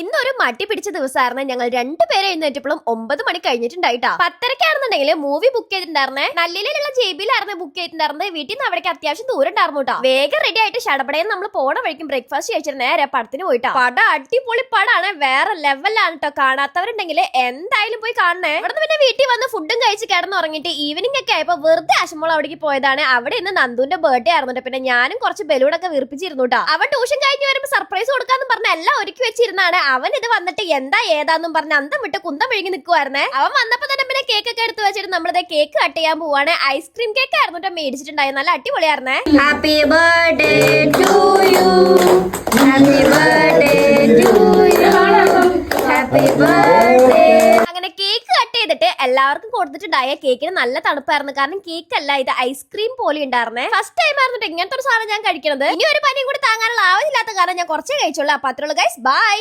ഇന്നൊരു മടി പിടിച്ച ദിവസമായിരുന്നു. ഞങ്ങൾ രണ്ടുപേരെ എഴുന്നേറ്റപ്പോഴും 9 മണി കഴിഞ്ഞിട്ടുണ്ടായിട്ടാ. 10:30 മൂവി ബുക്ക് ചെയ്തിട്ടുണ്ടായിരുന്നേ. നല്ലിലുള്ള ജെബിയിലായിരുന്നു ബുക്ക് ചെയ്തിട്ടുണ്ടായിരുന്നത്. വീട്ടിൽ നിന്ന് അവിടേക്ക് അത്യാവശ്യം ദൂരം ഉണ്ടായിരുന്നു കേട്ടോ. വേഗം റെഡി ആയിട്ട് ഷടപടയിൽ നമ്മൾ പോണ വഴിക്കും ബ്രേക്ക്ഫാസ്റ്റ് കഴിച്ചിട്ട് നേരെ പടത്തിന് പോയിട്ടാ. പടം അടിപൊളി പടാണ്, വേറെ ലെവലാണ് കേട്ടോ. കാണാത്തവരുണ്ടെങ്കിൽ എന്തായാലും പോയി കാണണേ. അവിടെ പിന്നെ വീട്ടിൽ വന്ന് ഫുഡും കഴിച്ച് കിടന്നുറങ്ങിയിട്ട് ഈവനിങ് ഒക്കെ ആയപ്പോ വെറുതെ ആശുമ്പോൾ അവിടേക്ക് പോയതാണ്. അവിടെ ഇന്ന് നന്ദുവിന്റെ ബർത്ത്ഡേ ആയിരുന്നു. പിന്നെ ഞാനും കുറച്ച് ബലൂണൊക്കെ വീർപ്പിച്ചിരുന്നു കേട്ടോ. അവൻ ട്യൂഷൻ കഴിഞ്ഞ് വരുമ്പോൾ സർപ്രൈസ് കൊടുക്കാന്ന് പറഞ്ഞ എല്ലാം ഒരുക്കി വെച്ചിരുന്നാണ്. അവൻ ഇത് വന്നിട്ട് എന്താ ഏതാന്നും പറഞ്ഞ് അന്തം വിട്ട് കുന്തം വിഴുങ്ങി നിൽക്കുവായിരുന്നേ. അവൻ വന്നപ്പോ തന്നെ പിന്നെ കേക്ക് ഒക്കെ എടുത്ത് വെച്ചിട്ട് നമ്മളിത് കേക്ക് കട്ട് ചെയ്യാൻ പോവാണ്. ഐസ്ക്രീം കേക്ക് ആയിരുന്നു മേടിച്ചിട്ടുണ്ടായി, നല്ല അടിപൊളിയായിരുന്നേ. Happy birthday to you, happy birthday to you, happy birthday. അങ്ങനെ കേക്ക് കട്ട് ചെയ്തിട്ട് എല്ലാവർക്കും കൊടുത്തിട്ടുണ്ടായ. കേക്കിന് നല്ല തണുപ്പായിരുന്നു, കാരണം കേക്ക് അല്ല ഇത് ഐസ്ക്രീം പോലെ ഉണ്ടായിരുന്നേ. ഫസ്റ്റ് ടൈം ആയിരുന്നു ഇങ്ങനത്തെ ഒരു സാധനം ഞാൻ കഴിക്കുന്നത്. ഇനി ഒരു പനിയും കൂടി താങ്ങാനുള്ള ആവശ്യമില്ലാത്ത കാരണം ഞാൻ കുറച്ചേ കഴിച്ചോളൂ. അപ്പൊ അത്രയുള്ളൂ ഗൈസ്, ബൈ.